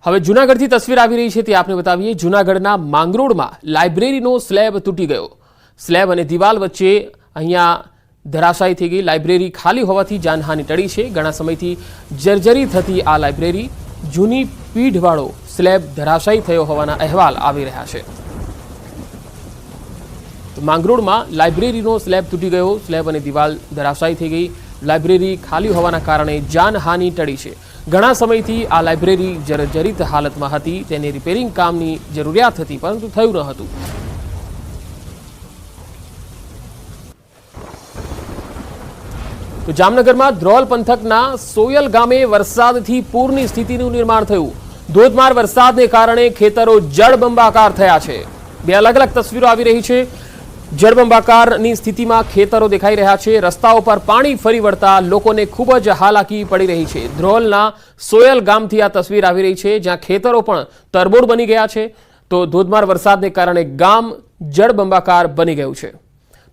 હવે જૂનાગઢથી તસવીર આવી રહી છે તે આપને બતાવીએ। જૂનાગઢના માંગરોળમાં લાઇબ્રેરીનો સ્લેબ તૂટી ગયો। સ્લેબ અને દિવાલ વચ્ચે અહીંયા ધરાશાયી થઈ ગઈ। લાઇબ્રેરી ખાલી હોવાથી જાનહાનિ ટળી છે। ઘણા સમયથી જર્જરિત હતી આ લાઇબ્રેરી। જૂની પીઢવાળો સ્લેબ ધરાશાયી થયો હોવાના અહેવાલ આવી રહ્યા છે। માંગરોળમાં લાઇબ્રેરીનો સ્લેબ તૂટી ગયો। સ્લેબ અને દિવાલ ધરાશાયી થઈ ગઈ। લાઇબ્રેરી ખાલી હોવાના કારણે જાનહાનિ ટળી છે। ઘણા સમયથી આ લાઇબ્રેરી જર્જરિત હાલતમાં હતી। તેને રિપેરિંગ કામની જરૂરિયાત હતી, પરંતુ થયું ન હતું। તો જામનગરમાં ધ્રોલ પંથકના સોયલ ગામે વરસાદથી પૂરની સ્થિતિનું નિર્માણ થયું। ધોધમાર વરસાદને કારણે ખેતરો જળબંબાકાર થયા છે। બે અલગ અલગ તસવીરો આવી રહી છે। જળબંબાકારની સ્થિતિમાં ખેતરો દેખાઈ રહ્યા છે। રસ્તાઓ પર પાણી ફરી વળતા લોકોને ખૂબ જ હાલાકી પડી રહી છે। ધ્રોલના સોયલ ગામથી આ તસવીર આવી રહી છે, જ્યાં ખેતરો પણ તરબોળ બની ગયા છે। તો ધોધમાર વરસાદને કારણે ગામ જળબંબાકાર બની ગયું છે।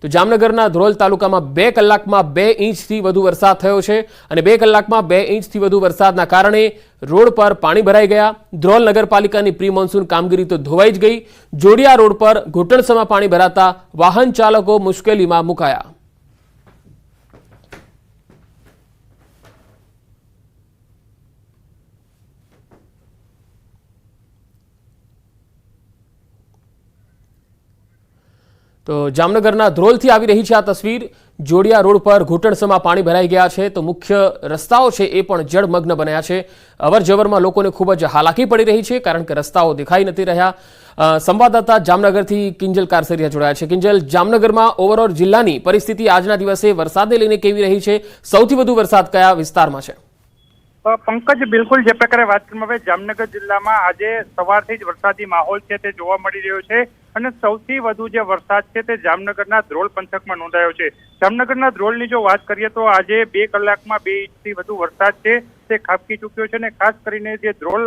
તો જામનગરના ધ્રોલ તાલુકામાં 2 કલાકમાં 2 ઇંચથી વધુ વરસાદ થયો છે અને 2 કલાકમાં 2 ઇંચથી વધુ વરસાદના કારણે રોડ પર પાણી ભરાઈ ગયા। ધ્રોલ નગરપાલિકાની પ્રી મોન્સૂન કામગીરી તો ધોવાઈ જ ગઈ। જોડિયા રોડ પર ઘૂંટણસમાં પાણી ભરાતા વાહન ચાલકો મુશ્કેલીમાં મુકાયા। તો જામનગરના ધ્રોલથી આવી રહી છે આ તસવીર। જોડિયા રોડ પર ઘૂંટણસમાં પાણી ભરાઈ ગયા છે। તો મુખ્ય રસ્તાઓ છે એ પણ જળમગ્ન બન્યા છે। અવરજવરમાં લોકોને ખૂબ જ હાલાકી પડી રહી છે, કારણ કે રસ્તાઓ દેખાઈ નથી રહ્યા। સંવાદદાતા જામનગરથી કિંજલ કારસરિયા જોડાયા છે। કિંજલ, જામનગરમાં ઓવરઓલ જિલ્લાની પરિસ્થિતિ આજના દિવસે વરસાદને લઈને કેવી રહી છે? સૌથી વધુ વરસાદ કયા વિસ્તારમાં છે? પંકજ, બિલકુલ જે પ્રકારે વાત કરવામાં આવે, જામનગર જિલ્લામાં આજે સવારથી જ વરસાદી માહોલ છે તે જોવા મળી રહ્યો છે અને સૌથી વધુ જે વરસાદ છે તે જામનગરના ધ્રોલ પંથકમાં નોંધાયો છે। જામનગરના ધ્રોલની જો વાત કરીએ તો આજે 2 કલાકમાં 2 ઇંચથી વધુ વરસાદ છે તે ખાબકી ચૂક્યો છે અને ખાસ કરીને જે ધ્રોલ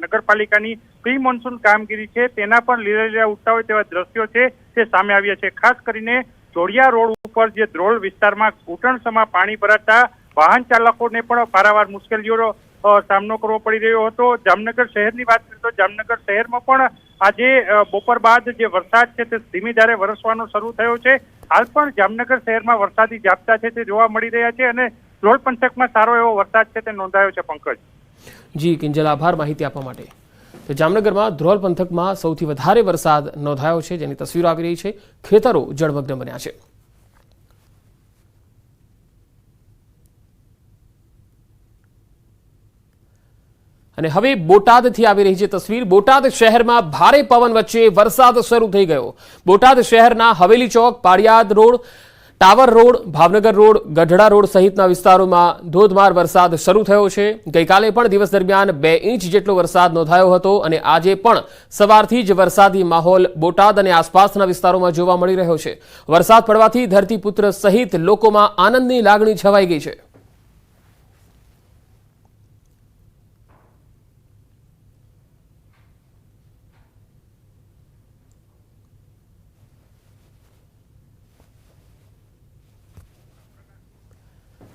નગરપાલિકાની પ્રી મોન્સૂન કામગીરી છે તેના પણ લીલા ઉઠતા હોય તેવા દ્રશ્યો છે તે સામે આવ્યા છે। ખાસ કરીને જોડિયા રોડ ઉપર જે ધ્રોલ વિસ્તારમાં ઘૂંટણસમાં પાણી ભરાતા વાહન ચાલકોને પણ પારાવાર મુશ્કેલીઓનો સામનો કરવો પડી રહ્યો હતો। જામનગર શહેરની વાત કરીએ તો જામનગર શહેરમાં પણ આજે બપોર બાદ જે વરસાદ છે તે ધીમી ધારે વરસવાનો શરૂ થયો છે। હાલ પણ જામનગર શહેરમાં વરસાદી ઝાપટા છે તે જોવા મળી રહ્યા છે અને ધ્રોલ પંથકમાં સારો એવો વરસાદ છે તે નોંધાયો છે। પંકજ જી કિંજલ, આભાર માહિતી આપવા માટે। તો જામનગરમાં ધ્રોલ પંથકમાં સૌથી વધારે વરસાદ નોંધાયો છે, જેની તસવીરો આવી રહી છે। ખેતરો જળમગ્ન બન્યા છે। અને હવે બોટાદથી આવી રહી છે તસવીર। બોટાદ શહેરમાં ભારે પવન વચ્ચે વરસાદ શરૂ થઈ ગયો। બોટાદ શહેરના Haveli Chowk, Paliyad road, tower road, Bhavnagar road, Gadhada road સહિતના વિસ્તારોમાં ધોધમાર વરસાદ શરૂ થયો છે। ગઈકાલે પણ દિવસ દરમિયાન 2 ઇંચ જેટલો વરસાદ નોંધાયો હતો અને આજે પણ સવારથી જ વરસાદી માહોલ બોટાદ અને આસપાસના વિસ્તારોમાં જોવા મળી રહ્યો છે। વરસાદ પડવાથી ધરતીપુત્ર સહિત લોકોમાં આનંદની લાગણી છવાઈ ગઈ છે।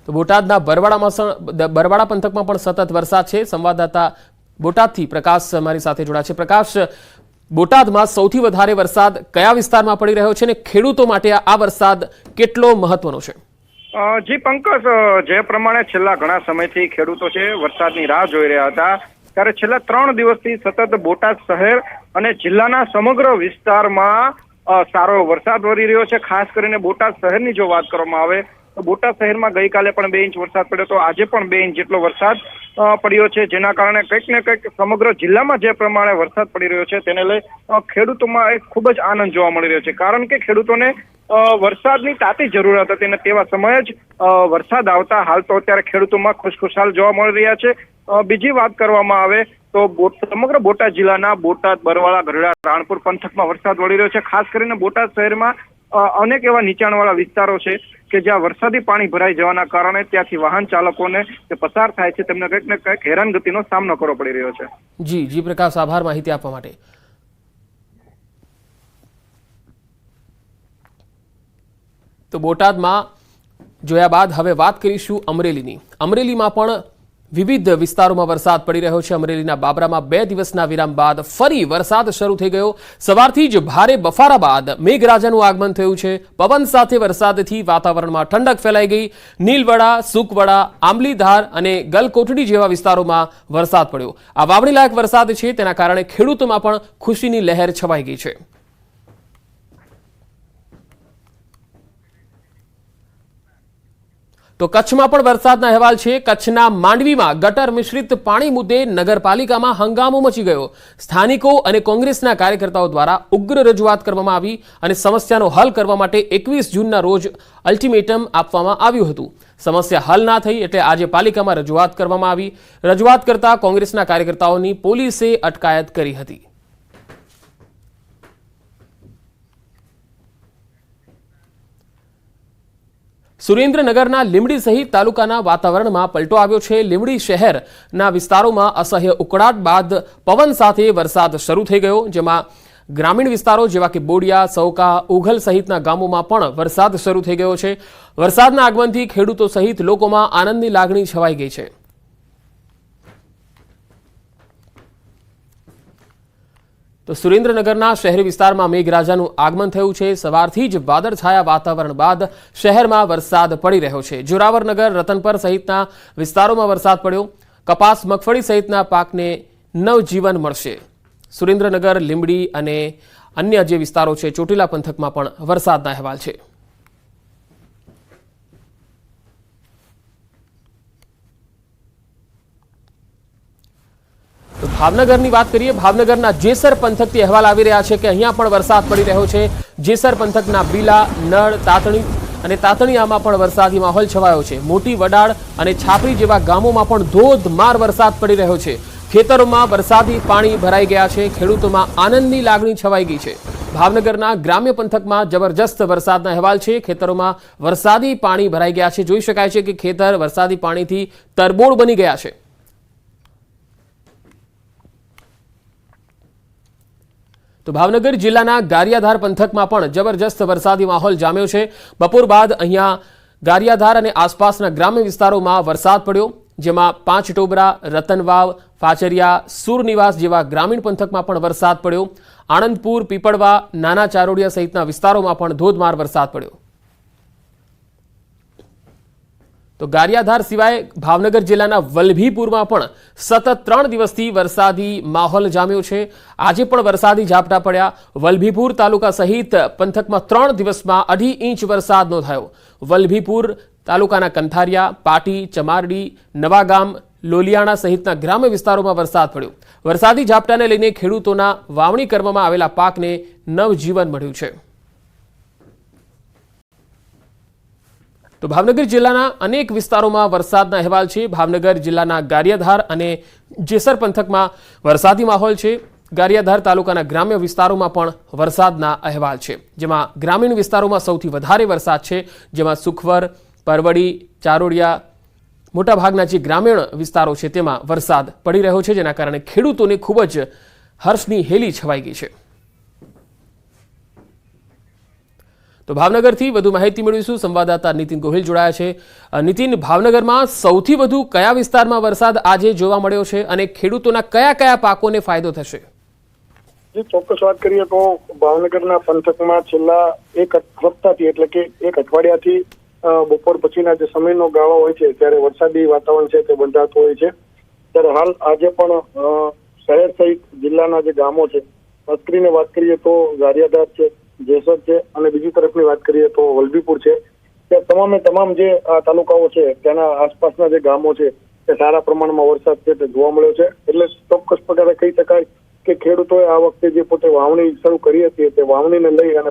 તો બોટાદના બરવાડા પંથકમાં પણ સતત વરસાદ છે। સંવાદદાતા બોટાદથી પ્રકાશ અમારી સાથે જોડાયા છે। પ્રકાશ, બોટાદમાં સૌથી વધારે વરસાદ કયા વિસ્તારમાં પડી રહ્યો છે અને ખેડૂતો માટે આ વરસાદ કેટલો મહત્વનો છે? જી પંકજ, જે પ્રમાણે છેલ્લા ઘણા સમયથી ખેડૂતો છે વરસાદની રાહ જોઈ રહ્યા હતા, ત્યારે છેલ્લા 3 દિવસથી સતત બોટાદ શહેર અને જિલ્લાના સમગ્ર વિસ્તારમાં સારો વરસાદ વરી રહ્યો છે। ખાસ કરીને બોટાદ શહેરની જો વાત કરવામાં આવે તો બોટાદ શહેરમાં ગઈકાલે પણ 2 ઇંચ વરસાદ પડ્યો તો આજે પણ 2 ઇંચ જેટલો વરસાદ પડ્યો છે, જેના કારણે કંઈક ને કંઈક સમગ્ર જિલ્લામાં જે પ્રમાણે વરસાદ પડી રહ્યો છે તેને લઈ ખેડૂતોમાં એક ખૂબ જ આનંદ જોવા મળી રહ્યો છે। કારણ કે ખેડૂતોને વરસાદની તાતી જરૂરત હતી અને તેવા સમયે જ વરસાદ આવતા હાલ તો અત્યારે ખેડૂતોમાં ખુશખુશાલ જોવા મળી રહ્યા છે। બીજી વાત કરવામાં આવે તો સમગ્ર બોટાદ જિલ્લાના બોટાદ, બરવાળા, ગઢડા, રાણપુર પંથકમાં વરસાદ વળી રહ્યો છે। ખાસ કરીને બોટાદ શહેરમાં અનેક એવા નીચાણવાળા વિસ્તારો છે કે જ્યાં વરસાદી પાણી ભરાઈ જવાના કારણે ત્યાંથી વાહન ચાલકોને જે પસાર થાય છે તેમને કંઈક ને કંઈક હેરાનગતિનો સામનો કરવો પડી રહ્યો છે। જી પ્રકાશ, આભાર માહિતી આપવા માટે। તો બોટાદમાં જોયા બાદ હવે વાત કરીશું અમરેલીની। અમરેલીમાં પણ વિવિધ વિસ્તારોમાં વરસાદ પડી રહ્યો છે। અમરેલીના બાબરામાં 2 દિવસના વિરામ બાદ ફરી વરસાદ શરૂ થઈ ગયો। સવારથી જ ભારે બફારા બાદ મેઘરાજાનું આગમન થયું છે। પવન સાથે વરસાદથી વાતાવરણમાં ઠંડક ફેલાઈ ગઈ। નીલવડા, સુકવડા, આંબલીધાર અને ગલકોટડી જેવા વિસ્તારોમાં વરસાદ પડ્યો। આ વાવણી લાયક વરસાદ છે, તેના કારણે ખેડૂતોમાં પણ ખુશીની લહેર છવાઈ ગઈ છે। તો કચ્છમાં પણ વરસાદના અહેવાલ છે। કચ્છના માંડવીમાં ગટર મિશ્રિત પાણી મુદ્દે નગરપાલિકામાં હંગામો મચી ગયો। સ્થાનિકો અને કોંગ્રેસના કાર્યકર્તાઓ દ્વારા ઉગ્ર રજૂઆત કરવામાં આવી અને સમસ્યાનો હલ કરવા માટે 21 જૂનના રોજ અલ્ટિમેટમ આપવામાં આવ્યું હતું। સમસ્યા હલ ના થઈ એટલે આજે પાલિકામાં રજૂઆત કરવામાં આવી। રજૂઆત કરતા કોંગ્રેસના કાર્યકર્તાઓની પોલીસે અટકાયત કરી હતી। સુરેન્દ્રનગરના લીંબડી સહિત તાલુકાના વાતાવરણમાં પલટો આવ્યો છે। લીંબડી શહેરના વિસ્તારોમાં અસહ્ય ઉકળાટ બાદ પવન સાથે વરસાદ શરૂ થઈ ગયો, જેમાં ગ્રામીણ વિસ્તારો જેવા કે બોડિયા, સૌકા, ઉઘલ સહિતના ગામોમાં પણ વરસાદ શરૂ થઈ ગયો છે। વરસાદના આગમનથી ખેડૂતો સહિત લોકોમાં આનંદની લાગણી છવાઈ ગઈ છે। તો સુરેન્દ્રનગરના શહેરી વિસ્તારમાં મેઘરાજાનું આગમન થયું છે। સવારથી જ વાદળછાયા વાતાવરણ બાદ શહેરમાં વરસાદ પડી રહ્યો છે। જોરાવરનગર, રતનપર સહિતના વિસ્તારોમાં વરસાદ પડ્યો। કપાસ, મગફળી સહિતના પાકને નવજીવન મળશે। સુરેન્દ્રનગર, લીંબડી અને અન્ય જે વિસ્તારો છે ચોટીલા પંથકમાં પણ વરસાદના અહેવાલ છે। તો ભાવનગરની વાત કરીએ। ભાવનગરના જેસર પંથકથી અહેવાલ આવી રહ્યા છે કે અહીંયા પણ વરસાદ પડી રહ્યો છે। જેસર પંથકના બીલા, નળ, તાતણી અને તાતણીયામાં પણ વરસાદી માહોલ છવાયો છે। મોટી વડાળ અને છાપરી જેવા ગામોમાં પણ ધોધમાર વરસાદ પડી રહ્યો છે। ખેતરોમાં વરસાદી પાણી ભરાઈ ગયા છે। ખેડૂતોમાં આનંદની લાગણી છવાઈ ગઈ છે। ભાવનગરના ગ્રામ્ય પંથકમાં જબરજસ્ત વરસાદના અહેવાલ છે। ખેતરોમાં વરસાદી પાણી ભરાઈ ગયા છે। જોઈ શકાય છે કે ખેતર વરસાદી પાણીથી તરબોળ બની ગયા છે। તો ભાવનગર જિલ્લાના ગારિયાધાર પંથકમાં પણ જબરજસ્ત વરસાદી માહોલ જામ્યો છે। બપોર બાદ અહીંયા ગારિયાધાર અને આસપાસના ગ્રામ્ય વિસ્તારોમાં વરસાદ પડ્યો, જેમાં પાંચટોબરા, રતનવાવ, ફાચરિયા, સુરનિવાસ જેવા ગ્રામીણ પંથકમાં પણ વરસાદ પડ્યો। આણંદપુર, પીપળવા, નાના ચારોડિયા સહિતના વિસ્તારોમાં પણ ધોધમાર વરસાદ પડ્યો। તો ગારિયાધાર સિવાય ભાવનગર જિલ્લાના વલભીપુરમાં પણ સતત 3 દિવસથી વરસાદી માહોલ જામ્યો છે। આજે પણ વરસાદી ઝાપટા પડ્યા। વલભીપુર તાલુકા સહિત પંથકમાં 3 દિવસમાં 2.5 ઇંચ વરસાદ નોંધાયો। વલભીપુર તાલુકાના કંથારિયા, પાટી, ચમારડી, નવાગામ, લોલિયાણા સહિતના ગ્રામ્ય વિસ્તારોમાં વરસાદ પડ્યો। વરસાદી ઝાપટાને લઈને ખેડૂતોના વાવણી કરવામાં આવેલા પાકને નવજીવન મળ્યું છે। તો ભાવનગર જિલ્લાના અનેક વિસ્તારોમાં વરસાદના અહેવાલ છે। ભાવનગર જિલ્લાના ગારિયાધાર અને જેસર પંથકમાં વરસાદી માહોલ છે। ગારિયાધાર તાલુકાના ગ્રામ્ય વિસ્તારોમાં પણ વરસાદના અહેવાલ છે, જેમાં ગ્રામીણ વિસ્તારોમાં સૌથી વધારે વરસાદ છે, જેમાં સુખવર, પરવડી, ચારોડિયા મોટાભાગના જે ગ્રામીણ વિસ્તારો છે તેમાં વરસાદ પડી રહ્યો છે, જેના કારણે ખેડૂતોને ખૂબ જ હર્ષની હેલી છવાઈ ગઈ છે। તો ભાવનગરથી વધુ માહિતી મેળવીશું। સંવાદદાતા નીતિન ગોહિલ જોડાયા છે। નીતિન, ભાવનગરમાં સૌથી વધુ કયા વિસ્તારમાં વરસાદ આજે જોવા મળ્યો છે અને ખેડૂતોના કયા કયા પાકોને ફાયદો થશે? ચોક્કસ વાત કરીએ તો ભાવનગરના પંથકમાં છેલ્લા એક હપ્તાથી એટલે કે એક અઠવાડિયાથી બપોર પછીના જે સમયનો ગાળો હોય છે ત્યારે વરસાદી વાતાવરણ છે તે બંધાતું હોય છે। ત્યારે હાલ આજે પણ શહેર સહિત જિલ્લાના જે ગામો છે, ખાસ કરીને વાત કરીએ તો ગારિયાધાર છે, જેસર છે અને બીજી તરફની વાત કરીએ તો વલભીપુર છે, ત્યાં તમામે તમામ જે તાલુકાઓ છે તેના આસપાસના જે ગામો છે તે સારા પ્રમાણમાં વરસાદ છે તે જોવા મળ્યો છે। એટલે ચોક્કસ પ્રકારે કહી શકાય કે ખેડૂતોએ આ વખતે જે પોતે વાવણી શરૂ કરી હતી તે વાવણીને લઈ અને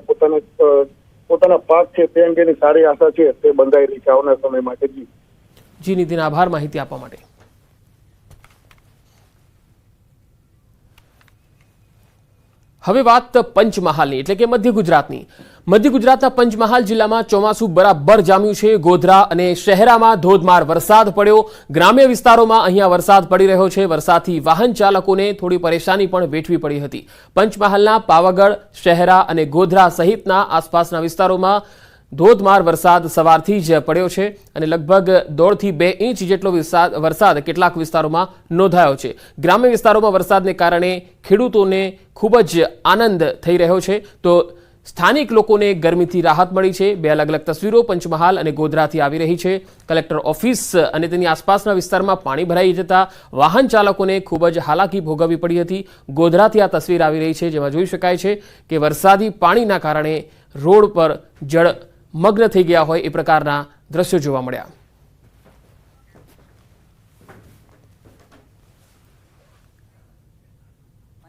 પોતાના પાક છે તે અંગેની સારી આશા છે તે બંધાઈ રહી છે આવનાર સમય માટે। જી નીતિન, આભાર માહિતી આપવા માટે। હવે વાત પંચમહાલની એટલે કે મધ્ય ગુજરાતની। મધ્ય ગુજરાતના પંચમહાલ જિલ્લામાં ચોમાસું બરાબર જામ્યું છે। ગોધરા અને શહેરામાં ધોધમાર વરસાદ પડ્યો। ગ્રામ્ય વિસ્તારોમાં અહીંયા વરસાદ પડી રહ્યો છે। વરસાદથી વાહન ચાલકોને થોડી પરેશાની પણ વેઠવી પડી હતી। પંચમહાલના પાવાગઢ, શહેરા અને ગોધરા સહિતના આસપાસના વિસ્તારોમાં ધોધમાર વરસાદ સવારથી જ પડ્યો છે અને લગભગ 1.5 થી 2 ઇંચ જેટલો વરસાદ કેટલાક વિસ્તારોમાં નોંધાયો છે. ગ્રામ્ય વિસ્તારોમાં વરસાદને કારણે ખેડૂતોને ખૂબ જ આનંદ થઈ રહ્યો છે, તો સ્થાનિક લોકોને ગરમીથી રાહત મળી છે. 2 અલગ અલગ તસવીરો પંચમહાલ અને ગોધરાથી આવી રહી છે. કલેક્ટર ઓફિસ અને તેની આસપાસના વિસ્તારમાં પાણી ભરાઈ જતા વાહન ચાલકોને ખૂબ જ હાલાકી ભોગવવી પડી હતી. ગોધરાથી આ તસવીર આવી રહી છે, જેમાં જોઈ શકાય છે કે વરસાદી પાણીના કારણે રોડ પર જળ મગ્ન થઈ ગયા હોય એ પ્રકારના દ્રશ્યો જોવા મળ્યા.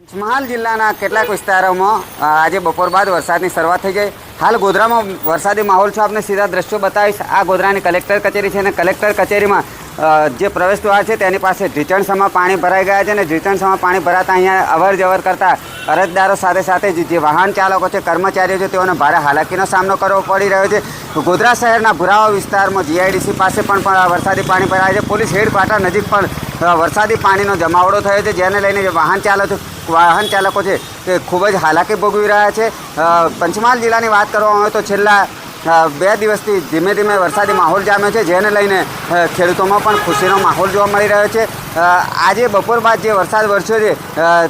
પંચમહાલ જિલ્લાના કેટલાક વિસ્તારોમાં આજે બપોર બાદ વરસાદની શરૂઆત થઈ ગઈ. હાલ ગોધરામાં વરસાદી માહોલ છે, આપને સીધા દ્રશ્યો બતાવીશ. આ ગોધરાની કલેક્ટર કચેરી છે અને કલેક્ટર કચેરીમાં જે પ્રવેશ દ્વાર છે તેની પાસે ઢીચણસમાં પાણી ભરાઈ ગયા છે અને ઢીચણસમાં પાણી ભરાતા અહીંયા અવર જવર કરતા અરજદારો સાથે સાથે જે વાહન ચાલકો છે, કર્મચારીઓ છે, તેઓને ભારે હાલાકીનો સામનો કરવો પડી રહ્યો છે. ગોધરા શહેરના ભુરાવા વિસ્તારમાં જીઆઈડીસી પાસે પણ વરસાદી પાણી ભરાય છે. પોલીસ હેડક્વાર્ટર નજીક પણ વરસાદી પાણીનો જમાવડો થયો છે, જેને લઈને જે વાહન ચાલકો છે તે ખૂબ જ હાલાકી ભોગવી રહ્યા છે. પંચમહાલ જિલ્લાની વાત કરવામાં આવે તો છેલ્લા 2 દિવસથી ધીમે ધીમે વરસાદી માહોલ જામ્યો છે, જેને લઈને ખેડૂતોમાં પણ ખુશીનો માહોલ જોવા મળી રહ્યો છે. આજે બપોર બાદ જે વરસાદ વરસ્યો છે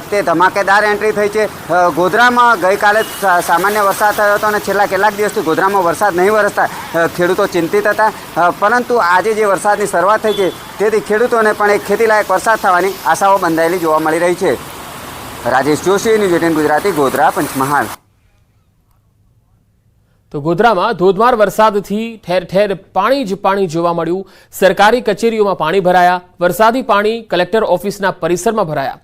તે ધમાકેદાર એન્ટ્રી થઈ છે. ગોધરામાં ગઈકાલે સામાન્ય વરસાદ થયો હતો અને છેલ્લા કેટલાક દિવસથી ગોધરામાં વરસાદ નહીં વરસતા ખેડૂતો ચિંતિત હતા, પરંતુ આજે જે વરસાદની શરૂઆત થઈ છે તેથી ખેડૂતોને પણ એક ખેતીલાયક વરસાદ થવાની આશાઓ બંધાયેલી જોવા મળી રહી છે. રાજેશ જોશી, ન્યૂઝ 18 ગુજરાતી, ગોધરા, પંચમહાલ. તો ગોધરામાં ધોધમાર વરસાદથી ઠેર ઠેર પાણી જ પાણી જોવા મળ્યું. સરકારી કચેરીઓમાં પાણી ભરાયા. વરસાદી પાણી કલેક્ટર ઓફિસના પરિસરમાં ભરાયા.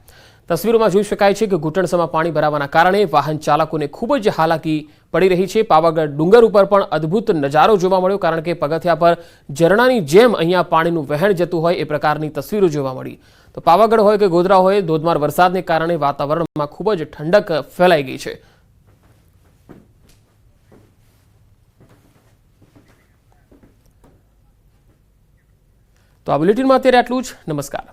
તસવીરોમાં જોઈ શકાય છે કે ઘૂંટણસમાં પાણી ભરાવાના કારણે વાહન ચાલકોને ખૂબ જ હાલાકી પડી રહી છે. પાવાગઢ ડુંગર ઉપર પણ અદ્ભુત નજારો જોવા મળ્યો, કારણ કે પગથિયા પર ઝરણાની જેમ અહીંયા પાણીનું વહેણ જતું હોય એ પ્રકારની તસવીરો જોવા મળી. તો પાવાગઢ હોય કે ગોધરા હોય, ધોધમાર વરસાદને કારણે વાતાવરણમાં ખૂબ જ ઠંડક ફેલાઈ ગઈ છે. તો આ બુલેટિનમાં અત્યારે આટલું જ. નમસ્કાર.